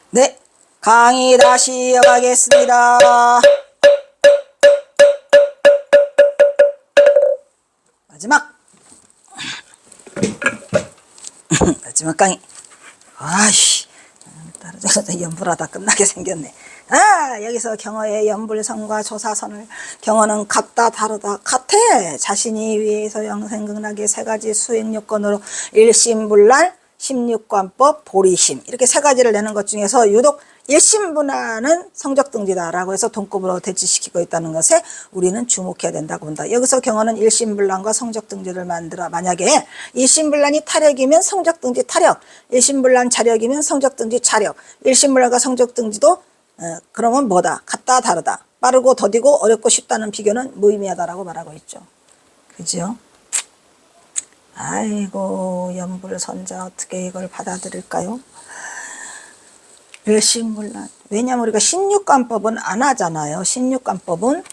네, 강의 다시 이어가겠습니다. 마지막 마지막 강의. 아이씨, 따라서 연불하다 끝나게 생겼네. 여기서 경어의 연불선과 조사선을, 경어는 같다 다르다 같아. 자신이 위에서 영생극락의 세 가지 수행 요건으로 일심불란, 십육관법, 보리심, 이렇게 세 가지를 내는 것 중에서 유독 일심불란은 성적등지다라고 해서 동급으로 대치시키고 있다는 것에 우리는 주목해야 된다고 본다. 여기서 경어는 일심불란과 성적등지를 만들어, 만약에 일심불란이 타력이면 성적등지 타력, 일심불란 자력이면 성적등지 자력, 일심불란과 성적등지도 그러면 뭐다? 같다 다르다. 빠르고 더디고 어렵고 쉽다는 비교는 무의미하다라고 말하고 있죠. 그죠? 아이고, 연불선자 어떻게 이걸 받아들일까요? 일심불란. 왜냐면 우리가 십육관법은 안 하잖아요. 십육관법은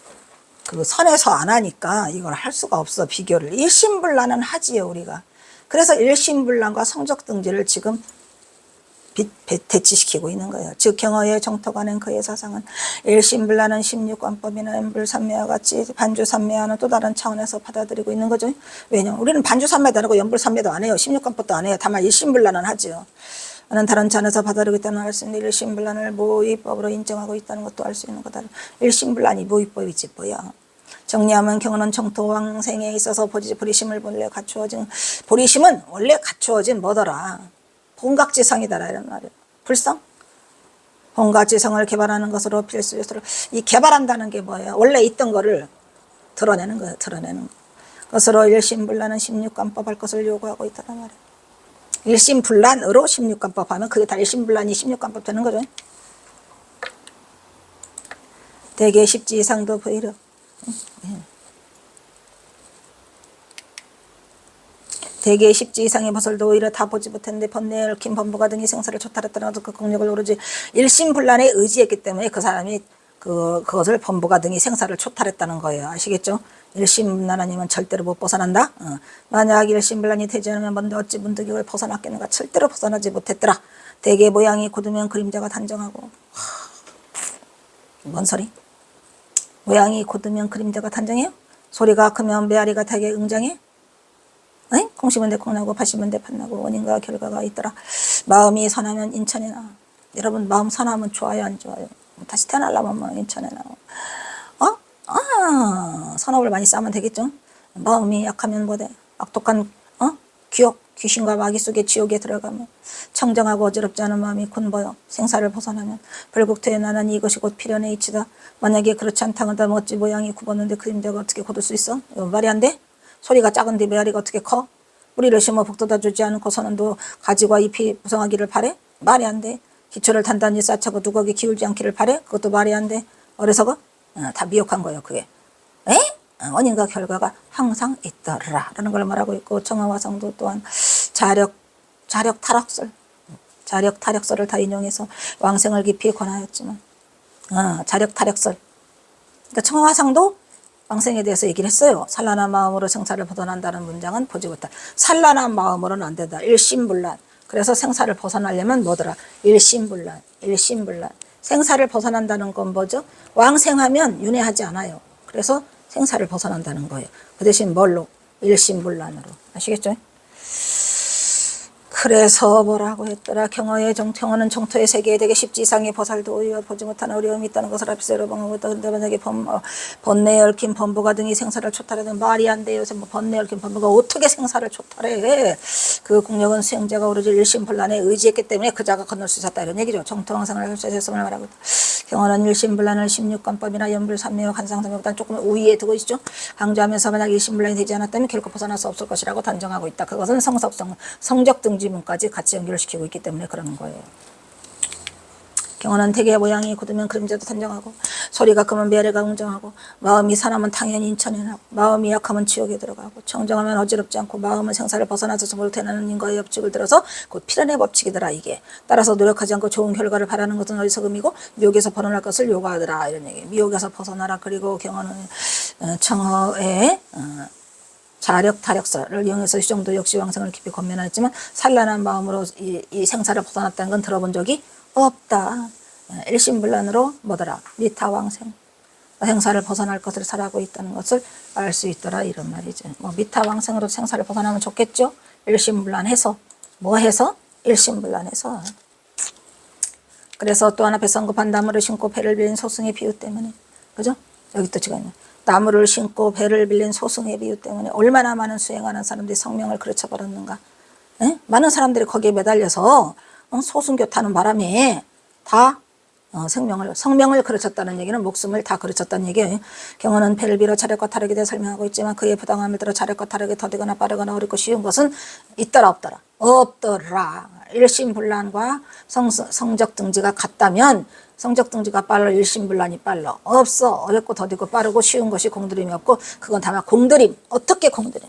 그 선에서 안 하니까 이걸 할 수가 없어, 비교를. 일심불란은 하지요, 우리가. 그래서 일심불란과 성적등지를 지금 대치시키고 있는 거예요. 즉 경어의 정토관행 그의 사상은 일심불란은 십육관법이나 연불삼매와 같이 반주삼매와는 또 다른 차원에서 받아들이고 있는 거죠. 왜냐면 우리는 반주삼매도 안 하고 연불삼매도 안 해요. 십육관법도 안 해요. 다만 일심불란은 하죠. 는 다른 차원에서 받아들이고 있다는 말씀, 일심불란을 모의법으로 인정하고 있다는 것도 알 수 있는 거다. 일심불란이 모의법이지 뭐야. 정리하면 경어는 정토왕생에 있어서 보리심을 원래 갖추어진, 보리심은 원래 갖추어진 뭐더라? 본각지성이다 이런 말이에요. 불성? 본각지성을 개발하는 것으로 필수 요소로, 이 개발한다는 게 뭐예요? 원래 있던 거를 드러내는 거예요. 드러내는 것으로 일심불란은 십육관법 할 것을 요구하고 있다는 말이에요. 일심불란으로 십육관법 하면 그게 다 일심불란이 십육관법 되는 거죠. 대개 십지 이상도 보이려. 대개 십지 이상의 벗을도 오히려 다 보지 못했는데 번뇌에 얽힌 범부가 등이 생사를 초탈했다는 것도 그 공력을 오로지 일심불란에 의지했기 때문에 그 사람이 그것을 범부가 등이 생사를 초탈했다는 거예요. 아시겠죠? 일심불란이면 절대로 못 벗어난다. 만약 일심불란이 되지 않으면 먼저 어찌 문득 이걸 벗어났겠는가. 절대로 벗어나지 못했더라. 대개 모양이 곧으면 그림자가 단정하고. 뭔 소리? 모양이 곧으면 그림자가 단정해요? 소리가 크면 메아리가 되게 응장해? 공심은 대콩나고 파심은 대판나고 원인과 결과가 있더라. 마음이 선하면 인천에 나와. 여러분, 마음 선하면 좋아요, 안 좋아요? 다시 태어나려면 뭐 인천에 나와. 선업을 많이 쌓으면 되겠죠. 마음이 약하면 뭐돼? 악독한 귀역, 귀신과 마귀 속의 지옥에 들어가면 청정하고 어지럽지 않은 마음이 곤보여 생사를 벗어나면 불국토에 나는 이것이 곧 필연의 이치다. 만약에 그렇지 않다면 어찌 모양이 굽었는데 그림자가 어떻게 곧을 수 있어? 이거 말이 안 돼? 소리가 작은데 메아리가 어떻게 커? 뿌리를 심어 복돋아 주지 않고 선원도 가지와 잎이 무성하기를 바래? 말이 안 돼. 기초를 단단히 쌓자고 두각이 기울지 않기를 바래? 그것도 말이 안 돼. 어리석어? 다 미혹한 거예요, 그게. 원인과 결과가 항상 있더라 라는 걸 말하고 있고, 정화화성도 또한 자력 타력설을 다 인용해서 왕생을 깊이 권하였지만, 자력 타력설. 그러니까 청화화상도 왕생에 대해서 얘기를 했어요. 산란한 마음으로 생사를 벗어난다는 문장은 보지 못할. 산란한 마음으로는 안 된다. 일심불란. 그래서 생사를 벗어나려면 뭐더라? 일심불란. 생사를 벗어난다는 건 뭐죠? 왕생하면 윤회하지 않아요. 그래서 생사를 벗어난다는 거예요. 그 대신 뭘로? 일심불란으로. 아시겠죠? 그래서 뭐라고 했더라? 경어는 정토의 세계에 되게 십지 이상의 보살도 오히려 보지 못하는 어려움이 있다는 것을 앞세로 방하고 있다. 근데 만약에 번뇌에 얽힌 범부가 등이 생사를 초탈하는 말이 안 돼요. 요새 뭐 번뇌에 얽힌 범부가 어떻게 생사를 초탈해? 그 공력은 수행자가 오로지 일심불란에 의지했기 때문에 그 자가 건널 수 있었다 이런 얘기죠. 정토왕상을 혈세세성을 말하고 있다. 경어는 일심불란을 십육관법이나 연불삼매와 간상삼매보다는 조금 우위에 두고 있죠. 강조하면서 만약 일심불란이 되지 않았다면 결코 벗어날 수 없을 것이라고 단정하고 있다. 그것은 성적등지문까지 같이 연결시키고 있기 때문에 그러는 거예요. 경어는 대개 모양이 굳으면 그림자도 단정하고, 소리가 크면 메아리가 웅장하고, 마음이 산하면 당연히 인천에 나고, 마음이 약하면 지옥에 들어가고, 청정하면 어지럽지 않고, 마음은 생사를 벗어나서 못해나는 인과의 법칙을 들어서 곧 필연의 법칙이더라. 이게 따라서 노력하지 않고 좋은 결과를 바라는 것은 어리석음이고 미혹에서 벗어날 것을 요구하더라 이런 얘기. 미혹에서 벗어나라. 그리고 경어는 청어의 자력 타력설을 이용해서 휴정도 역시 왕생을 깊이 권면하였지만 산란한 마음으로 이 생사를 벗어났다는 건 들어본 적이 없다. 일심불란으로 뭐더라? 미타왕생. 생사를 벗어날 것을 살아가고 있다는 것을 알 수 있더라 이런 말이죠. 뭐 미타왕생으로 생사를 벗어나면 좋겠죠. 일심불란해서 뭐 해서? 일심불란해서. 그래서 또 하나 배성급한 나무를 심고 배를 빌린 소승의 비유 때문에 그죠? 여기 또 지금 나무를 심고 배를 빌린 소승의 비유 때문에 얼마나 많은 수행하는 사람들이 성명을 그르쳐 버렸는가. 에? 많은 사람들이 거기에 매달려서 소승교 타는 바람에 다 성명을 그르쳤다는 얘기는 목숨을 다 그르쳤다는 얘기예요. 경우는 배를 빌어 차력과 타력에 대해 설명하고 있지만 그의 부당함을 들어 차력과 타력이 더디거나 빠르거나 어렵고 쉬운 것은 있더라 없더라? 없더라. 일심불란과 성적 등지가 같다면 성적 등지가 빨라 일심불란이 빨라. 없어. 어렵고 더디고 빠르고 쉬운 것이 공들임이 없고 그건 다만 공들임. 어떻게 공들임?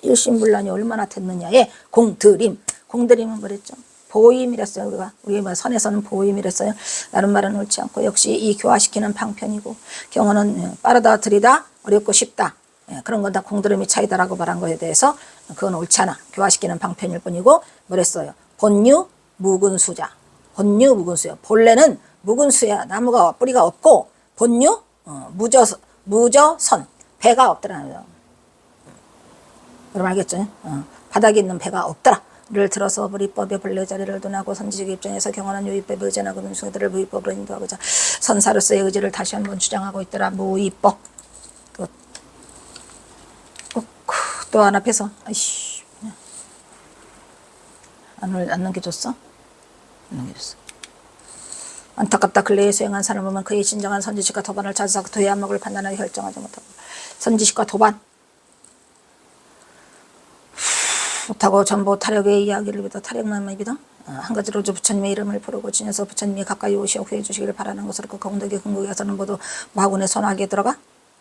일심불란이 얼마나 됐느냐에 공들임. 공들임은 뭐랬죠? 보임이랬어요. 우리가 선에서는 보임이랬어요. 다른 말은 옳지 않고 역시 이 교화시키는 방편이고 경어는 빠르다 들이다 어렵고 쉽다. 그런 건 다 공들음이 차이다라고 말한 거에 대해서 그건 옳지 않아. 교화시키는 방편일 뿐이고 뭐랬어요? 본유 묵은수자. 본유 묵은수야. 본래는 묵은수야. 나무가 뿌리가 없고 본유 무저선 배가 없더라는 거예요. 여러분 알겠죠? 바닥에 있는 배가 없더라. 를 들어서 불이법의 본래자리를 논하고 선지식 입장에서 경험한 유의법에 의존하고 문수들을 무의법으로 인도하고자 선사로서의 의지를 다시 한번 주장하고 있더라. 무의법. 또 하나 앞에서 아이씨 안 넘겨줬어? 안 넘겨줬어. 안타깝다. 근래에 수행한 사람을 보면 그의 진정한 선지식과 도반을 찾아서 도의 안목을 판단하여 결정하지 못하고 선지식과 도반 못하고 전부 타력의 이야기를 믿어 타력만을 믿어 한 가지로 부처님의 이름을 부르고 지내서 부처님이 가까이 오시어 구해 주시기를 바라는 것으로 그 공덕의 궁극에서는 모두 마군의 손아귀에 들어가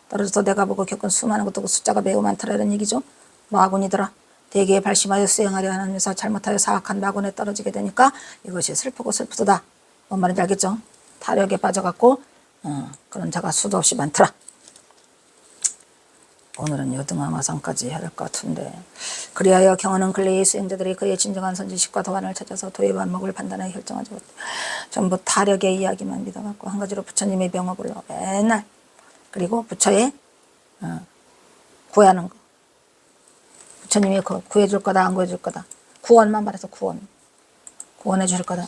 떨어져서 내가 보고 겪은 수많은 것도 그 숫자가 매우 많더라는 얘기죠. 마군이더라. 대개에 발심하여 수행하려 하면서 잘못하여 사악한 마군에 떨어지게 되니까 이것이 슬프고 슬프다. 뭔 말인지 알겠죠? 타력에 빠져갖고 그런 자가 수도 없이 많더라. 오늘은 여등암화상까지 해야 될 것 같은데 그리하여 경험은 근래의 수행자들이 그의 진정한 선지식과 도안을 찾아서 도의 반목을 판단하여 결정하지 못해 전부 타력의 이야기만 믿어갖고 한 가지로 부처님의 명업을 맨날 그리고 부처의 구하는 거 부처님이 구해줄 거다 안 구해줄 거다 구원만 말해서 구원해 줄 거다.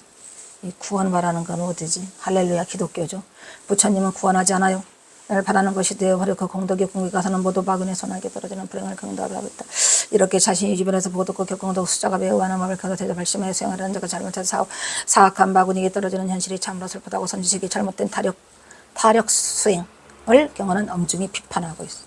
이 구원 말하는 건 어디지? 할렐루야 기독교죠. 부처님은 구원하지 않아요. 를 바라는 것이 되어버려 그 공덕의 궁극에 가서는 모두 마군의 손아귀에 떨어지는 불행을 경도하고 있다. 이렇게 자신이 주변에서 보고 듣고 겪공덕 숫자가 매우 많은 법을 켜서 대접 발심하여 수행하려는 자가 잘못해서 사악한 마군에게 떨어지는 현실이 참으로 슬프다고 선지식이 잘못된 타력 수행을 경호는 엄중히 비판하고 있어.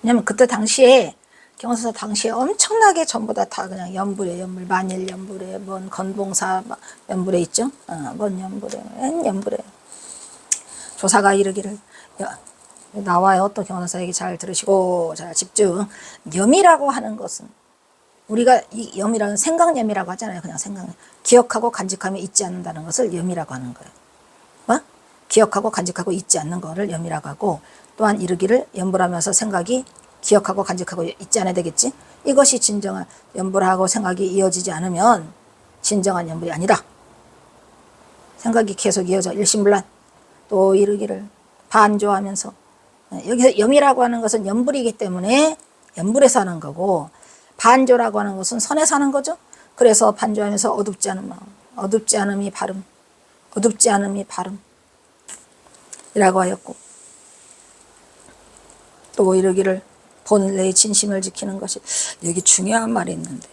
왜냐면 그때 당시에 경호서 당시에 엄청나게 전부 다 그냥 연불에 만일 연불에 뭔 건봉사 연불에 있죠. 뭔 연불에 웬 연불에 조사가 이르기를 나와요. 또 경원사 얘기 잘 들으시고 잘 집중. 염이라고 하는 것은 우리가 이 염이라는 생각염이라고 하잖아요. 그냥 생각염. 기억하고 간직하며 잊지 않는다는 것을 염이라고 하는 거예요. 기억하고 간직하고 잊지 않는 거를 염이라고 하고 또한 이르기를 염불하면서 생각이 기억하고 간직하고 잊지 않아야 되겠지. 이것이 진정한 염불하고 생각이 이어지지 않으면 진정한 염불이 아니다. 생각이 계속 이어져 일심불란. 또 이르기를 반조하면서 여기서 염이라고 하는 것은 염불이기 때문에 염불에서 하는 거고 반조라고 하는 것은 선에서 하는 거죠. 그래서 반조하면서 어둡지 않은 마음 어둡지 않음이 바름 어둡지 않음이 바름 이라고 하였고 또 이르기를 본래의 진심을 지키는 것이 여기 중요한 말이 있는데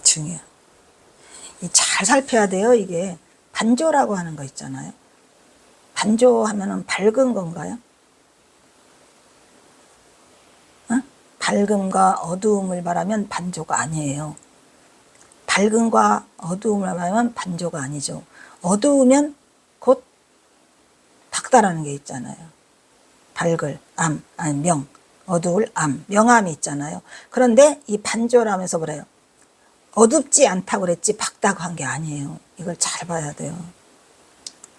중요해. 잘 살펴야 돼요. 이게 반조라고 하는 거 있잖아요. 반조하면은 밝은 건가요? 밝음과 어두움을 말하면 반조가 아니에요. 밝음과 어두움을 말하면 반조가 아니죠. 어두우면 곧 밝다라는 게 있잖아요. 밝을 암, 아니 명, 어두울 암, 명암이 있잖아요. 그런데 이 반조라면서 그래요. 어둡지 않다고 그랬지 밝다고 한 게 아니에요. 이걸 잘 봐야 돼요.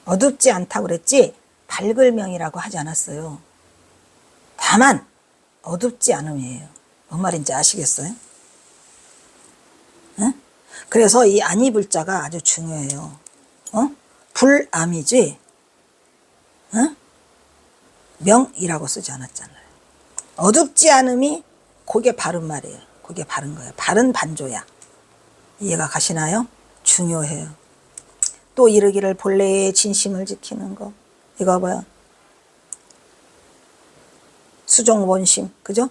어둡지 않다고 그랬지 밝을 명이라고 하지 않았어요. 다만 어둡지 않음이에요. 뭔 말인지 아시겠어요? 그래서 이 안이불자가 아주 중요해요. 불암이지, 명이라고 쓰지 않았잖아요. 어둡지 않음이 그게 바른 말이에요. 그게 바른 거예요. 바른 반조야. 이해가 가시나요? 중요해요. 또 이르기를 본래의 진심을 지키는 거. 이거 봐요. 수종본심, 그죠?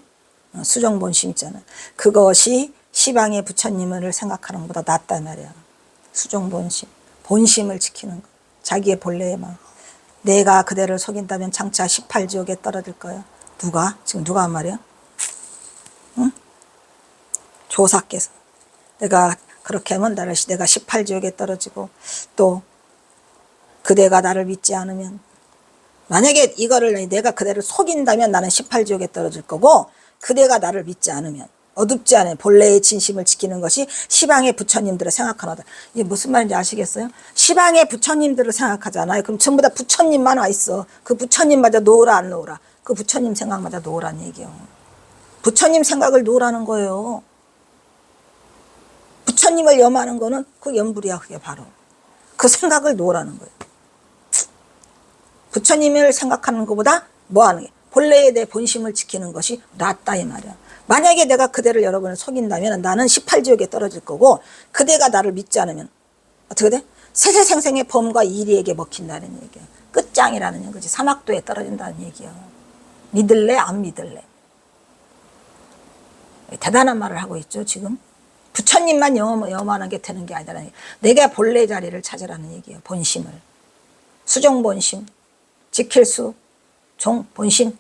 수종본심 있잖아요. 그것이 시방의 부처님을 생각하는 것보다 낫단 말이야. 수종본심. 본심을 지키는 거. 자기의 본래의 마음. 내가 그대를 속인다면 장차 18지옥에 떨어질 거야. 누가? 지금 누가 한 말이야? 응? 조사께서. 내가 그렇게 하면 내가 18지옥에 떨어지고, 또 그대가 나를 믿지 않으면, 만약에 이거를 내가 그대를 속인다면 나는 18지옥에 떨어질 거고, 그대가 나를 믿지 않으면, 어둡지 않은 본래의 진심을 지키는 것이 시방의 부처님들을 생각하노다. 이게 무슨 말인지 아시겠어요? 시방의 부처님들을 생각하잖아요. 그럼 전부 다 부처님만 와 있어. 그 부처님마저 놓으라 안 놓으라. 그 부처님 생각마저 놓으라는 얘기예요. 부처님 생각을 놓으라는 거예요. 부처님을 염하는 거는 그 염불이야. 그게 바로 그 생각을 놓으라는 거예요. 부처님을 생각하는 것보다 뭐 하는 게, 본래의 내 본심을 지키는 것이 낫다 이 말이야. 만약에 내가 그대를 여러분을 속인다면 나는 18지옥에 떨어질 거고, 그대가 나를 믿지 않으면 어떻게 돼? 세세생생의 범과 이리에게 먹힌다는 얘기야. 끝장이라는 거지. 사막도에 떨어진다는 얘기야. 믿을래 안 믿을래? 대단한 말을 하고 있죠 지금. 부처님만 염하는 게 되는 게 아니라는 얘기야. 내가 본래 자리를 찾으라는 얘기예요. 본심을. 수종본심. 지킬 수 종본심.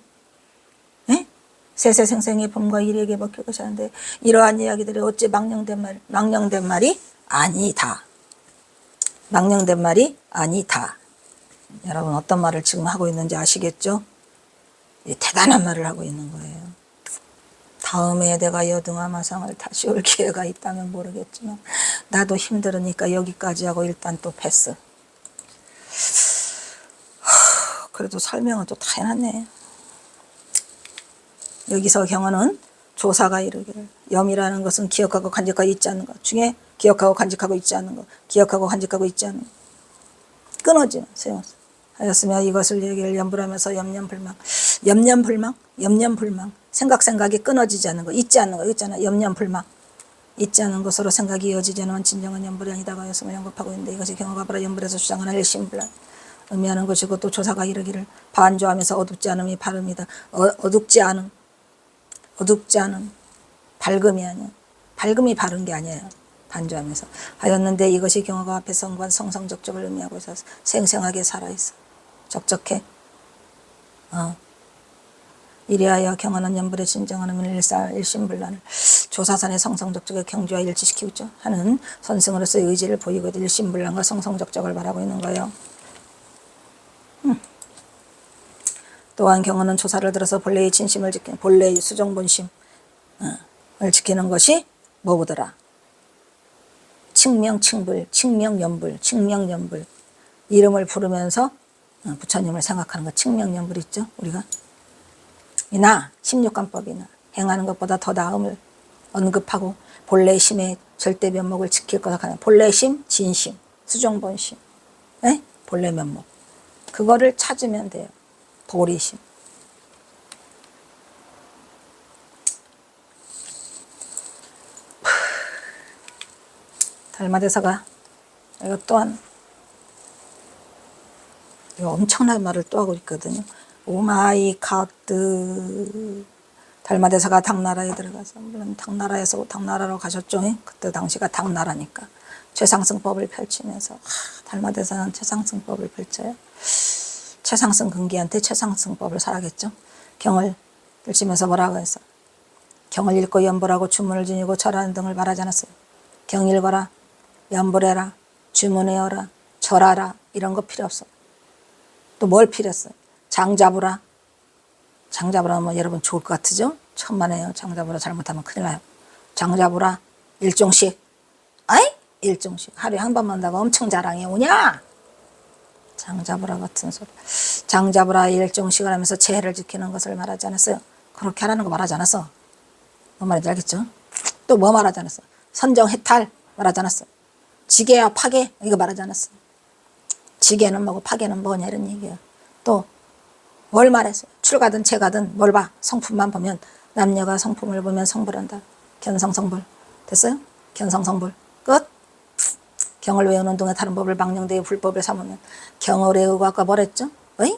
네? 세세생생의 범과 이리에게 먹힐 것이 하는데, 이러한 이야기들이 어째 망령된 말이 아니다. 망령된 말이 아니다. 여러분 어떤 말을 지금 하고 있는지 아시겠죠? 대단한 말을 하고 있는 거예요. 다음에 내가 여등화마상을 다시 올 기회가 있다면 모르겠지만, 나도 힘들으니까 여기까지 하고 일단 또 패스. 그래도 설명은 또 다 해놨네. 여기서 경언은 조사가 이르기를, 염이라는 것은 기억하고 간직하고 있지 않는 것 중에, 기억하고 간직하고 있지 않는 것, 기억하고 간직하고 있지 않는 것, 끊어지는 소용없어 하였으며, 이것을 얘기를 염불하면서 염려불망, 염려불망, 생각이 끊어지지 않는 것, 있지 않는 것 있잖아. 염려불망, 있지 않은 것으로 생각이 이어지지 않으면 진정한 염불이 아니다가 하였으며 연급하고 있는데, 이것이 경어가버라 염불에서 주장하는 일심불란 의미하는 것이고, 또 조사가 이르기를 반조하면서 어둡지 않음이 바릅니다. 어둡지 않음, 밝음이 아니야. 밝음이 바른 게 아니에요. 반조하면서 하였는데, 이것이 경어가 앞에 성관 성성적적을 의미하고 있어서 생생하게 살아있어. 적적해. 이리하여 경언은 염불의 진정한 의미를 일심불란을 조사산의 성성적적의 경주와 일치시키고 있죠 하는 선승으로서의 의지를 보이고, 일심불란과 성성적적을 말하고 있는 거예요. 또한 경언은 조사를 들어서 본래의 진심을 지키는, 본래의 수정본심을 지키는 것이 뭐보더라? 칭명칭불, 칭명연불, 이름을 부르면서 부처님을 생각하는 것, 칭명연불 있죠 우리가. 이나 16관법이나 행하는 것보다 더 나음을 언급하고, 본래 심의 절대 면목을 지킬 거다 하는 본래 심, 진심, 수종본심, 본래 면목, 그거를 찾으면 돼요. 보리심. 달마대사가 이거 또한, 이거 엄청난 말을 또 하고 있거든요. 오마이 카드. 달마대사가 당나라에 들어가서, 물론 당나라로 가셨죠. 그때 당시가 당나라니까 최상승법을 펼치면서, 달마대사는 최상승법을 펼쳐요. 최상승 근기한테 최상승법을 살아겠죠. 경을 들치면서 뭐라고 해서, 경을 읽고 연불하고 주문을 지니고 절하는 등을 말하지 않았어요. 경 읽어라, 연불해라, 주문해어라, 절하라, 이런 거 필요 없어. 또 뭘 필요했어요? 장 잡으라. 장 잡으라 뭐 여러분 좋을 것 같으죠? 천만에요. 장 잡으라 잘못하면 큰일 나요. 장 잡으라 일종씩. 일종씩. 하루에 한 번만 한다고 엄청 자랑해 오냐? 장 잡으라 같은 소리. 장 잡으라 일종씩을 하면서 제해를 지키는 것을 말하지 않았어요. 그렇게 하라는 거 말하지 않았어. 뭔 말인지 알겠죠? 또 뭐 말하지 않았어? 선정 해탈. 말하지 않았어. 지게야 파괴 이거 말하지 않았어. 지게는 뭐고 파괴는 뭐냐 이런 얘기야. 또 뭘 말했어요? 출가든 재가든 뭘 봐? 성품만 보면 남녀가 성품을 보면 성불한다. 견성성불 됐어요? 견성성불 끝. 경을 외우는 동안 다른 법을 망령되이 불법을 삼으면 경을 외우고 아까 뭐랬죠? 어이?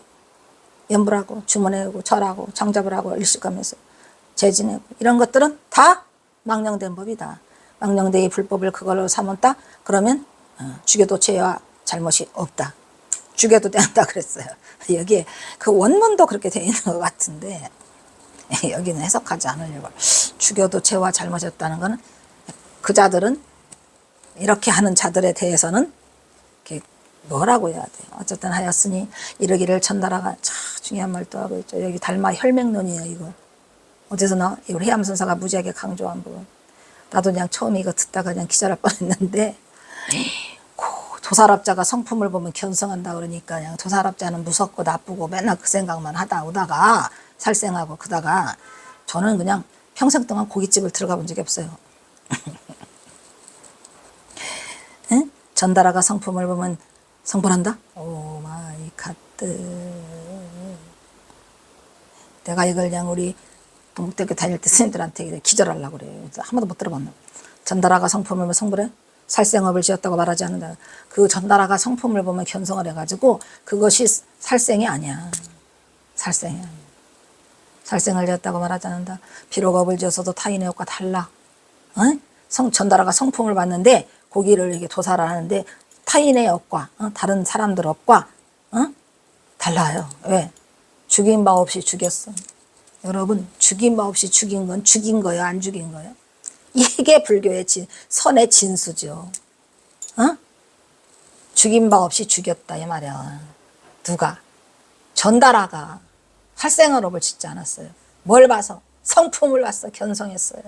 연불하고 주문해오고 절하고 정잡을 하고 일식하면서 재지내고 이런 것들은 다 망령된 법이다. 망령되이 불법을 그걸로 삼았다? 그러면 죽여도 죄와 잘못이 없다. 죽여도 된다 그랬어요. 여기에 그 원문도 그렇게 되어 있는 것 같은데 여기는 해석하지 않으려고. 죽여도 죄와 잘못이 없다는 거는 그 자들은 이렇게 하는 자들에 대해서는 뭐라고 해야 돼요. 어쨌든 하였으니 이르기를 전달하가 참 중요한 말도 하고 있죠. 여기 달마 혈맹론이에요. 이거 어디서 나와? 이거 해암선사가 무지하게 강조한 부분. 나도 그냥 처음에 이거 듣다가 그냥 기절할 뻔했는데 도살업자가 성품을 보면 견성한다 그러니까 그냥 도살업자는 무섭고 나쁘고 맨날 그 생각만 하다 오다가 살생하고 그다가 저는 그냥 평생 동안 고깃집을 들어가 본 적이 없어요. 응? 전달아가 성품을 보면 성불한다? 오 마이 갓드. 내가 이걸 그냥 우리 동국대학교 다닐 때 스님들한테 기절하려고 그래요. 한 번도 못 들어봤나. 전달아가 성품을 보면 성불해? 살생업을 지었다고 말하지 않는다. 그 전달아가 성품을 보면 견성을 해가지고 그것이 살생이 아니야. 살생이 아니야. 살생을 지었다고 말하지 않는다. 비록 업을 지었어도 타인의 업과 달라. 전달아가 성품을 봤는데 고기를 이렇게 도살을 하는데 타인의 업과 다른 사람들 업과 달라요. 왜? 죽인 바 없이 죽였어. 여러분 죽인 바 없이 죽인 건 죽인 거예요? 안 죽인 거예요? 이게 불교의 선의 진수죠. 죽인 바 없이 죽였다 이 말이야. 누가? 전달아가 살생업을 짓지 않았어요. 뭘 봐서? 성품을 봤어. 견성했어요.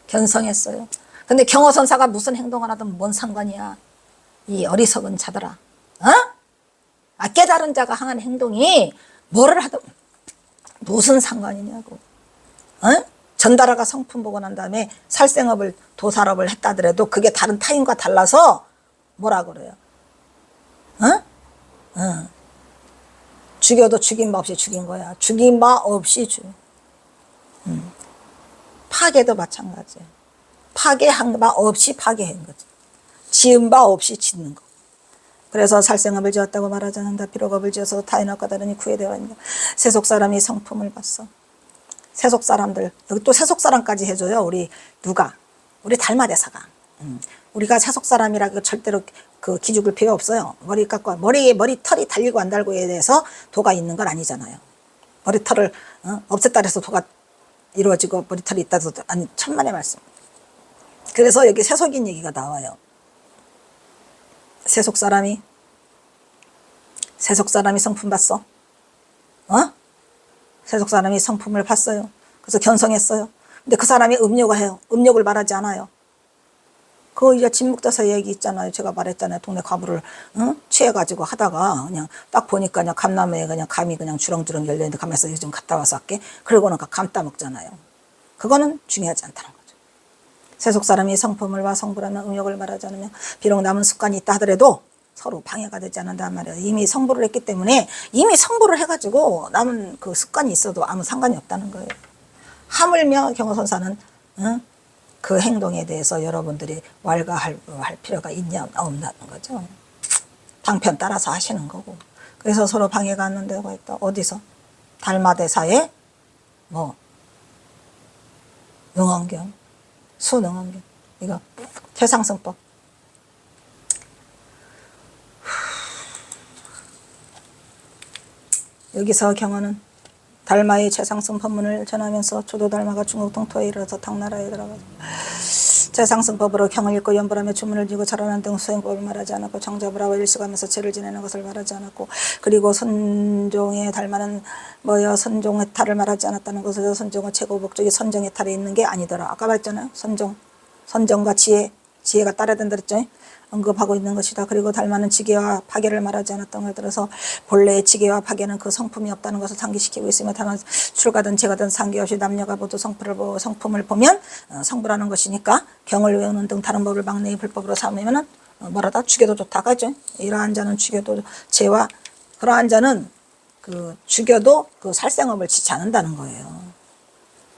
견성했어요. 근데 경허선사가 무슨 행동을 하든 뭔 상관이야. 이 어리석은 자들아. 깨달은 자가 하는 행동이 뭐를 하든 무슨 상관이냐고. 전달아가 성품 보고 난 다음에 살생업을 도살업을 했다더라도 그게 다른 타인과 달라서 뭐라 그래요? 죽여도 죽인 바 없이 죽인 거야. 죽인 바 없이 파괴도 마찬가지예요. 파괴한 바 없이 파괴한 거죠. 지은 바 없이 짓는 거. 그래서 살생업을 지었다고 말하지 않는다. 비록 업을 지어서 타인업과 다르니 구애되어 있는 세속 사람이 성품을 봤어. 세속 사람들 여기 또 세속 사람까지 해줘요. 우리 누가? 우리 달마대사가. 우리가 세속 사람이라 절대로 그 기죽을 필요 없어요. 머리 깎고 머리털이 달리고 안 달고에 대해서 도가 있는 건 아니잖아요. 머리털을 없앴다 해서 도가 이루어지고 머리털이 있다 해서 아니 천만의 말씀. 그래서 여기 세속인 얘기가 나와요. 세속 사람이 성품 봤어? 세속 사람이 성품을 봤어요. 그래서 견성했어요. 근데 그 사람이 음욕을 해요. 음욕을 말하지 않아요. 그 이제 진묵대사 얘기 있잖아요. 제가 말했잖아요. 동네 과부를 취해가지고 하다가 그냥 딱 보니까 그냥 감나무에 그냥 감이 그냥 주렁주렁 열려있는데 가면서 좀 갔다 와서 할게. 그러고는 감 따먹잖아요. 그거는 중요하지 않다는 거죠. 세속 사람이 성품을 봐 성불하면 음욕을 말하지 않으면 비록 남은 습관이 있다 하더라도 서로 방해가 되지 않는단 말이에요. 이미 성불을 했기 때문에 이미 성불을 해가지고 남은 그 습관이 있어도 아무 상관이 없다는 거예요. 하물며 경허선사는 그 행동에 대해서 여러분들이 왈가할 필요가 있냐 없냐는 거죠. 방편 따라서 하시는 거고. 그래서 서로 방해가 안 된다고 했다. 어디서? 달마대사의 능언경, 수능언경. 이거 최상승법. 여기서 경허는 달마의 최상승 법문을 전하면서 조도 달마가 중국 동토에 이르러서 당나라에 들어가서 최상승법으로 경을 읽고 연불하며 주문을 지고 절하는 등 수행법을 말하지 않았고 정잡을 하고 일식하면서 죄를 지내는 것을 말하지 않았고 그리고 선종의 달마는 선종의 탈을 말하지 않았다는 것을 선종의 최고 목적이 선정의 탈에 있는 게 아니더라. 아까 말했잖아요. 선정과 지혜 지혜가 따라야 된다 그랬죠. 언급하고 있는 것이다. 그리고 달마는 지계와 파괴를 말하지 않았던 걸 들어서 본래의 지계와 파괴는 그 성품이 없다는 것을 상기시키고 있으며 다만 출가든 재가든 상계없이 남녀가 모두 성품을 보면 성부라는 것이니까 경을 외우는 등 다른 법을 막내의 불법으로 삼으면 뭐라다 죽여도 좋다 가죠. 이러한 자는 죽여도 죄와 그러한 자는 그 죽여도 그 살생업을 지지 않는다는 거예요.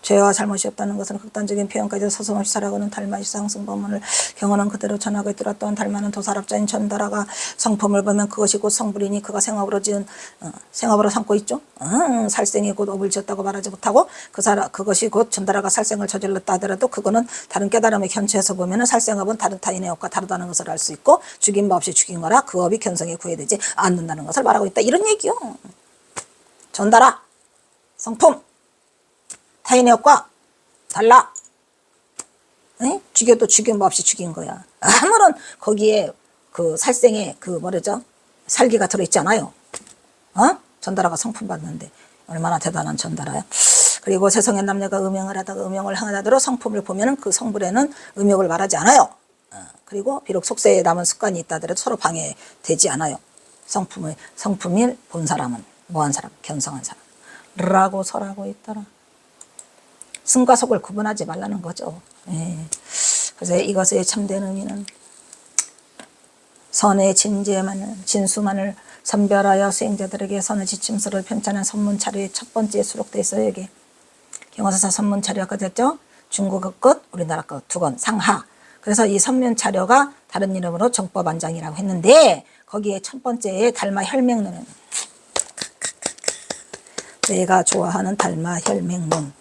죄와 잘못이 없다는 것은 극단적인 표현까지 서슴없이 살아가는 달마의 상승법문을 경험은 그대로 전하고 있더라. 또한 달마는 도사랍자인 전달아가 성품을 보면 그것이 곧 성불이니 그가 생업으로 지은 생업으로 삼고 있죠. 살생이 곧 업을 지었다고 말하지 못하고 그것이 곧 전달아가 살생을 저질렀다 하더라도 그거는 다른 깨달음의 견처에서 보면은 살생업은 다른 타인의 업과 다르다는 것을 알 수 있고 죽인 바 없이 죽인 거라 그 업이 견성에 구애되지 않는다는 것을 말하고 있다. 이런 얘기요. 전달아 성품 타인의 업과 달라. 에? 죽여도 죽인 법 없이 죽인 거야. 아무런 거기에 그 살생에 그 뭐라죠? 살기가 들어있지 않아요. 전달아가 성품 받는데 얼마나 대단한 전달아야. 그리고 세상의 남녀가 음영을 하다가 음영을 행하다더러 성품을 보면은 그 성불에는 음욕을 말하지 않아요. 그리고 비록 속세에 남은 습관이 있다 하더라도 서로 방해되지 않아요. 성품이 본 사람은 뭐한 사람? 견성한 사람. 라고 설하고 있더라. 승과 속을 구분하지 말라는 거죠. 예. 그래서 이것의 참된 의미는 선의 진수만을 선별하여 수행자들에게 선의 지침서를 편찬한 선문차료의 첫 번째에 수록되어 있어요. 여기 경화사사 선문차료가 됐죠. 중국 끝, 우리나라 끝 두 권 상하. 그래서 이 선문차료가 다른 이름으로 정법안장이라고 했는데 거기에 첫 번째에 달마 혈맹론은 내가 좋아하는 달마 혈맹론.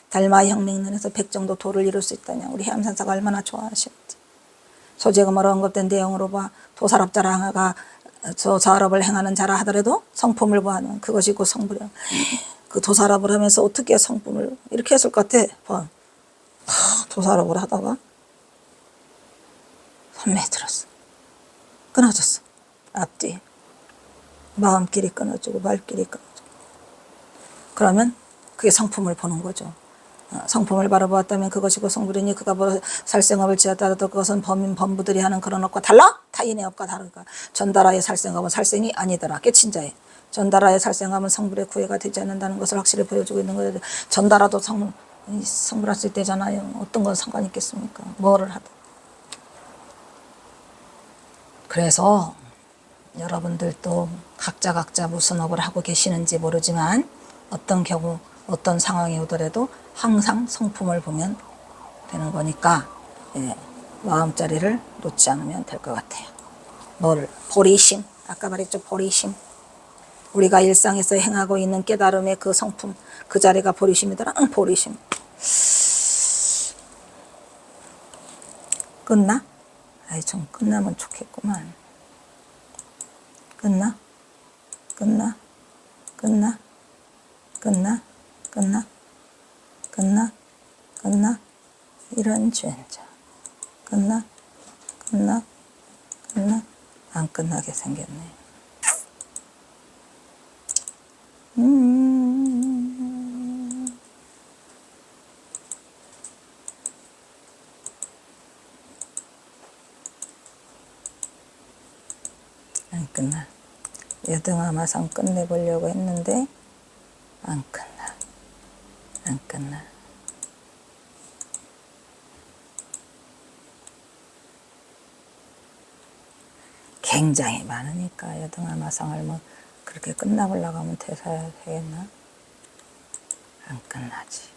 달마 혈맹론에서 100 정도 도를 이룰 수 있다냐. 우리 해암산사가 얼마나 좋아하셨지. 소재금으로 언급된 내용으로 봐 도사랍자라가 도사랍을 행하는 자라 하더라도 성품을 보아는 그것이 곧 성불이야. 그 도사랍을 하면서 어떻게 성품을 이렇게 했을 것 같아. 봐. 도사랍을 하다가 선매 들었어. 끊어졌어. 앞뒤. 마음길이 끊어지고 발길이 끊어지고. 그러면 그게 성품을 보는 거죠. 성품을 바라보았다면 그것이고 성불이니 그가 살생업을 지었다도 그것은 범부들이 하는 그런 업과 달라? 타인의 업과 다르니까 전달아의 살생업은 살생이 아니더라. 깨친 자의 전달아의 살생업은 성불의 구애가 되지 않는다는 것을 확실히 보여주고 있는 거예요. 전달아도 성불할 수 있대잖아요. 어떤 건 상관이 있겠습니까? 뭐를 하든. 그래서 여러분들도 각자 무슨 업을 하고 계시는지 모르지만 어떤 경우 어떤 상황이 오더라도 항상 성품을 보면 되는 거니까 마음자리를 놓지 않으면 될 것 같아요. 뭐를? 보리심. 아까 말했죠. 보리심. 우리가 일상에서 행하고 있는 깨달음의 그 성품 그 자리가 보리심이더라. 보리심. 끝나? 아이 좀 끝나면 좋겠구만. 끝나? 끝나? 끝나? 끝나? 끝나? 끝나? 끝나? 이런 죄인자. 끝나? 끝나? 끝나? 안 끝나게 생겼네. 안 끝나. 여등아마상 끝내보려고 했는데 안 끝나. 안 끝나. 굉장히 많으니까 여등아마상을 뭐 그렇게 끝나보려고 하면 되겠나? 안 끝나지.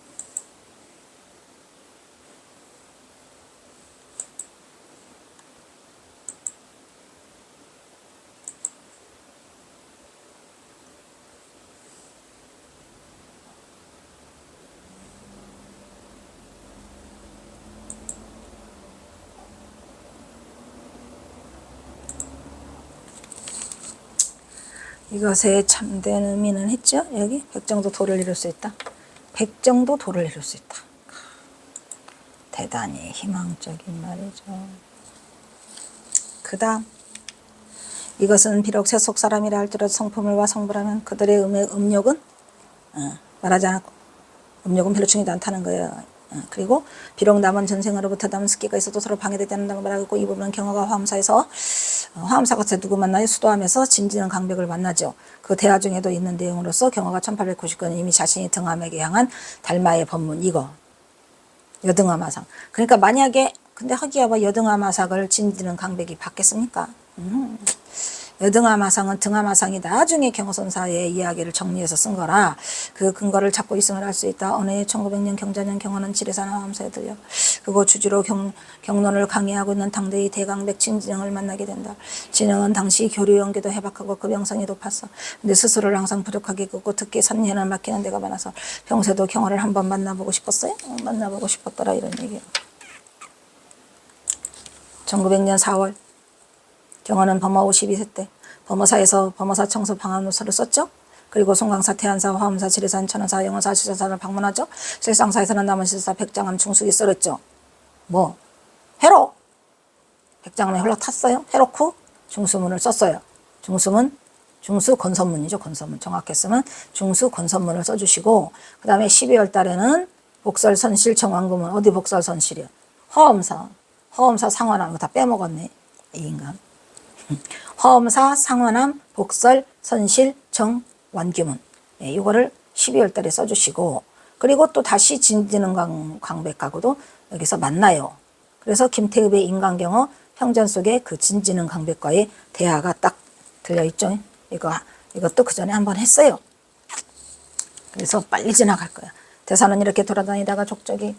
이것의 참된 의미는 했죠? 여기 100 정도 도를 이룰 수 있다. 100 정도 도를 이룰 수 있다. 대단히 희망적인 말이죠. 그 다음 이것은 비록 세속 사람이라 할지라도 성품을 봐 성불하면 그들의 음욕은 말하지 않았고 음욕은 별로 중요하지 않다는 거예요. 그리고 비록 남은 전생으로부터 남은 습기가 있어도 서로 방해되지 않는다고 말하고 이 부분은 경화가 화엄사에서 화엄사가 누구 만나요? 수도하면서 진지는 강백을 만나죠. 그 대화 중에도 있는 내용으로서 경화가 1899년 이미 자신이 등함에게 향한 달마의 법문 이거 여등하마상. 그러니까 만약에 근데 허기야와 여등하마상을 진지는 강백이 받겠습니까? 여등하마상은 등하마상이 나중에 경호선사의 이야기를 정리해서 쓴 거라 그 근거를 잡고 있음을 알 수 있다. 어느 해 1900년 경자년 경호는 지리산 화엄사에 들려 그곳 주지로 경론을 강의하고 있는 당대의 대강백 진진영을 만나게 된다. 진영은 당시 교류 연계도 해박하고 그 명성이 높았어. 근데 스스로를 항상 부족하게 긋고 특히 선년을 맡기는 데가 많아서 평소에도 경호를 한번 만나보고 싶었어요. 만나보고 싶었더라 이런 얘기예요. 1900년 4월 경호는 범어 52세 때 범어사에서 범어사 청소 방한노서를 썼죠. 그리고 송강사, 태안사, 화엄사, 지리산, 천원사, 영어사, 시전사를 방문하죠. 실상사에서는 남은 실사 백장암 중숙이 썰었죠. 뭐 회로 백장암에 흘러탔어요. 해놓고 중수문을 썼어요. 중수문 중수 건선문이죠. 건선문 정확했으면 중수 건선문을 써주시고 그 다음에 12월 달에는 복설선실 정왕구문 어디 복설선실이요? 화엄사 상환함 이거 다 빼먹었네 이 인간. 화엄사, 상원함, 복설, 선실, 정, 완규문 이거를 12월 달에 써주시고 그리고 또 다시 진지는 강백하고도 여기서 만나요. 그래서 김태읍의 인간경어 평전 속에 그 진지는 강백과의 대화가 딱 들려있죠. 이것도 그 전에 한번 했어요. 그래서 빨리 지나갈 거야. 대사는 이렇게 돌아다니다가 족적이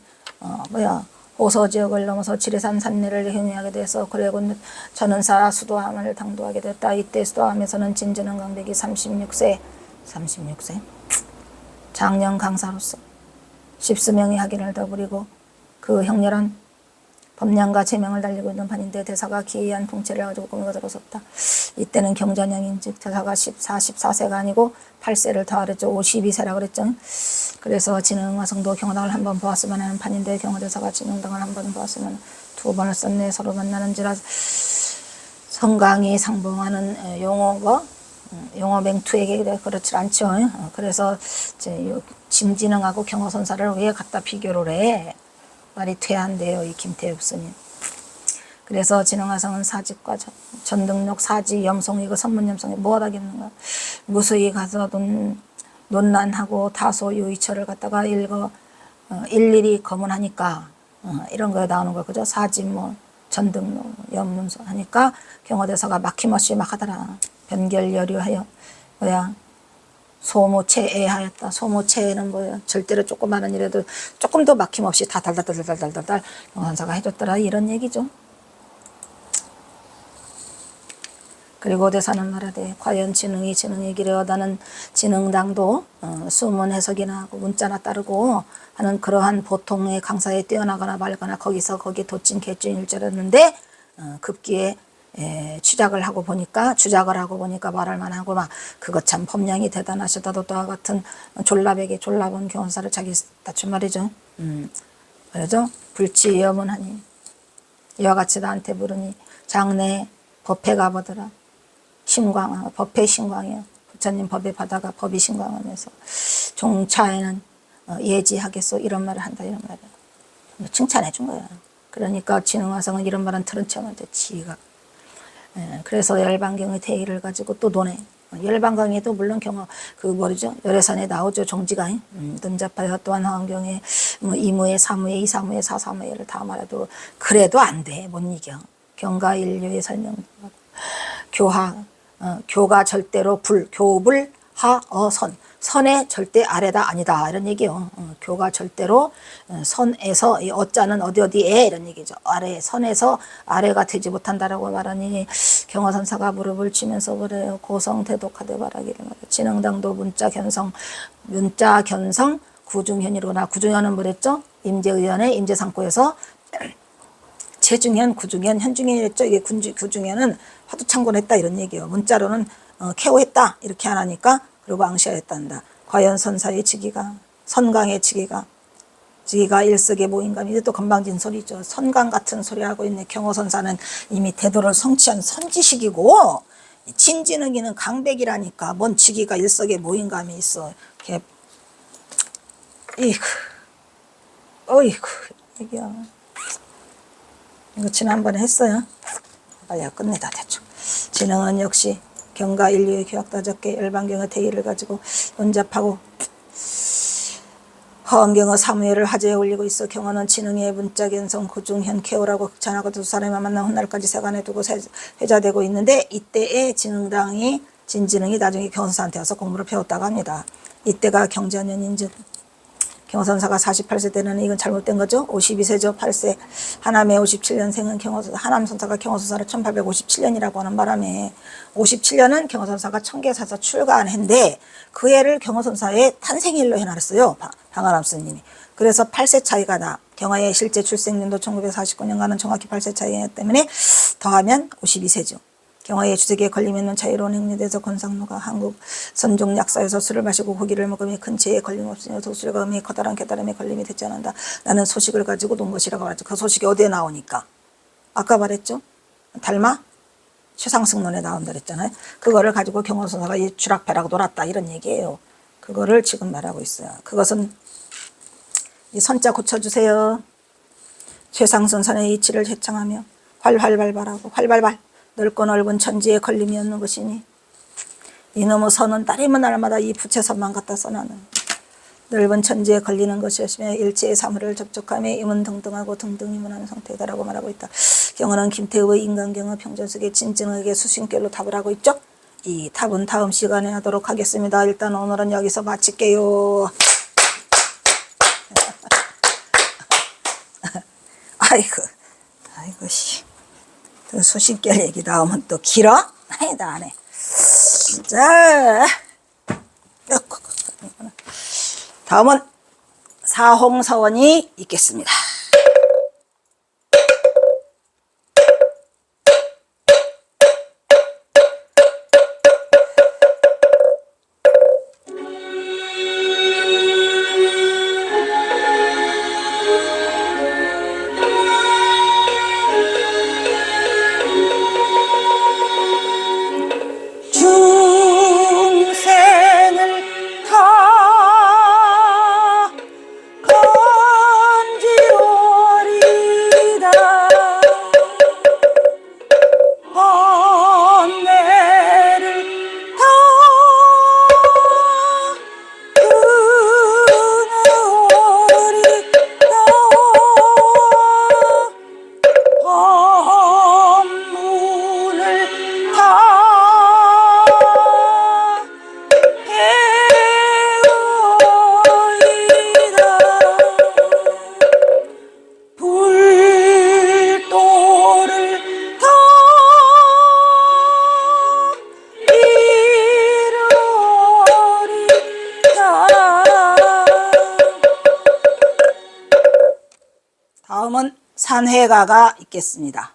호서 지역을 넘어서 지리산 산내를 행위하게 돼서 그래군 전원사 수도함을 당도하게 됐다. 이때 수도함에서는 진지는 강백이 36세 장년 강사로서 십수명의 학인을 더부리고 그 형렬한 법량과 제명을 달리고 있는 판인데 대사가 기이한 풍채를 가지고 꿈을 들었었다. 이때는 경전형인즉 대사가 14세가 아니고 8세를 더하랬죠. 52세라 그랬죠. 그래서 진흥화성도 경호당을 한번 보았으면 하는 판인데 경호대사가 진흥당을 한번 보았으면 두 번을 썼네. 서로 만나는지라 성강이 상봉하는 용어 맹투에게 그렇지 않죠. 그래서 이제 짐진흥하고 경호선사를 왜 갖다 비교를 해? 말이 퇴한데요. 이 김태엽 스님. 그래서 진흥화성은 사직과 전등록 사지 염송 이거 선문염송이 뭐가 하겠는가. 무수히 가서 논란하고 다소 유의처를 갖다가 일일이 거문하니까 이런 거에 나오는 거 그죠. 사지 뭐 전등록 염문소 하니까 경호대사가 막힘없이 막 하더라. 변결여류하여 소모체애하였다. 소모체애는 뭐예요? 절대로 조그마한 일에도 조금 더 막힘없이 다 달달달달달달달 경호선사가 해줬더라 이런 얘기죠. 그리고 대사는 말하되 과연 진흥이 길어다는 진흥당도 수문 해석이나 하고 문자나 따르고 하는 그러한 보통의 강사에 뛰어나거나 말거나 거기 도찐 개찐일 줄 알았는데 급기에 주작을 하고 보니까 말할 만하고 막 그것 참 법량이 대단하시다도 또와 같은 졸라본 경호사를 자기 다춘 말이죠. 그러죠. 불치여문하니 이와 같이 나한테 물으니 장래 법회 가보더라. 법회 신광이요. 부처님 법에 받아가 법이 신광하면서 종차에는 예지하겠소 이런 말을 한다 이런 말을 칭찬해 준 거야. 그러니까 진흥화성은 이런 말은 들은 척한테 지가. 그래서 열반경의 대의를 가지고 또 논해. 열반강에도 물론 열애산에 나오죠. 종지가 눈잡하여 또한 화엄경에 이무에 사무에 이사무에 사사무에를 다 말해도 그래도 안 돼. 못 이겨. 경가 인류의 설명. 교가 절대로 교불 하어선 선의 절대 아래다 아니다 이런 얘기요. 교가 절대로 선에서 이 어자는 어디에 이런 얘기죠. 아래 선에서 아래가 되지 못한다라고 말하니 경호선사가 무릎을 치면서 그래요. 고성대독하되 바라기를 말해. 진흥당도 문자 견성 구중현이로구나. 구중현은 뭐랬죠? 임재의원의 임재상고에서 재중현, 구중현, 현중현이랬죠. 이게 구중현은 화두창곤했다 이런 얘기예요. 문자로는 케오했다 이렇게 안 하니까 그리고 앙시하였단다. 과연 선사의 선강의 직위가 일석의 모임감이 이제 또 건방진 소리죠. 선강 같은 소리 하고 있네. 경호선사는 이미 대도를 성취한 선지식이고 진진흥이는 강백이라니까 뭔 직위가 일석의 모임감이 있어. 어이구, 이게야. 이거 지난번에 했어요. 빨리 끝내다 대충. 지능은 역시 경과 인류의 교학다적게 일반경의 대의를 가지고 온잡하고 허언경어 사무엘을 화제에 올리고 있어. 경어는 지능의 문자 견성 고중현 개오라고 극찬하고 두 사람이 만나 훗날까지 세간에 두고 회자되고 있는데, 이때의 진흥당이 진지능이 나중에 경선사한테 와서 공부를 배웠다고 합니다. 이때가 경자년인즉 경선사가 48세 때는 이건 잘못된 거죠. 52세죠. 8세. 하남의 57년생은 하남선사가 경호선사를 1857년이라고 하는 바람에 57년은 경호선사가 청계사에서 출가한해인데 그 해를 경호선사의 탄생일로 해놨어요. 방아람 스님이. 그래서 8세 차이가 나. 경화의 실제 출생년도 1949년과는 정확히 8세 차이기 때문에 더하면 52세죠. 경화의 주석에 걸림에는 자유로운 행리대에서 권상노가 한국 선종 약사에서 술을 마시고 고기를 먹으며 큰 죄에 걸림 없으며 도술감이 커다란 깨달음에 걸림이 되지 않는다. 나는 소식을 가지고 논 것이라고 말했죠. 그 소식이 어디에 나오니까? 아까 말했죠. 달마 최상승론에 나온다 그랬잖아요. 그거를 가지고 경호선사가 이 주락패락 놀았다 이런 얘기예요. 그거를 지금 말하고 있어요. 그것은 이 선자 고쳐주세요. 최상승선의 이치를 회창하며 활활발발하고 활발발 넓고 넓은 천지에 걸림이 없는 것이니 이놈의 선은 따리면 날마다 이 부채선만 갖다 써나는 넓은 천지에 걸리는 것이었으며 일체의 사물을 접촉하며 이문등등하고 등등이문하는 상태다라고 말하고 있다. 경어는 김태우의 인간경어 평전속의 진증에게 수신결로 답을 하고 있죠. 이 답은 다음 시간에 하도록 하겠습니다. 일단 오늘은 여기서 마칠게요. 아이고 씨. 수신결 얘기 나오면 또 길어? 아니다 안 해. 자, 다음은 사홍사원이 있겠습니다. 다음은 산회가가 있겠습니다.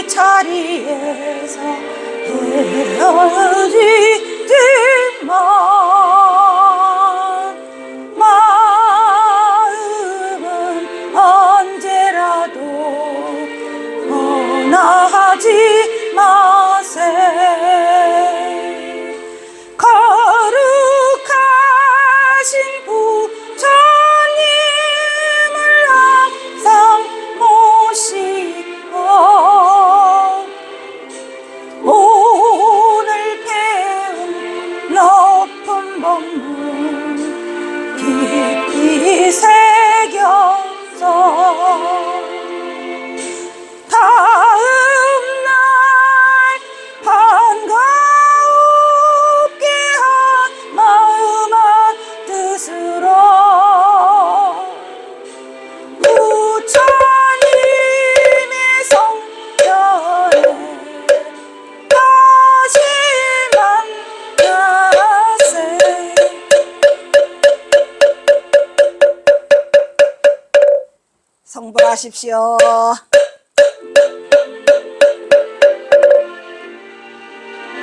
자리에서 헤어지지만 마음은 언제라도 떠나지 마세. 거룩하신 부처님을 항상 모시고 오늘 배운 높은 법문 깊이 새겨서 다음날 반갑게 한 마음의 뜻으로 부처님의 성전에 다시 만나세. 성불하십시오.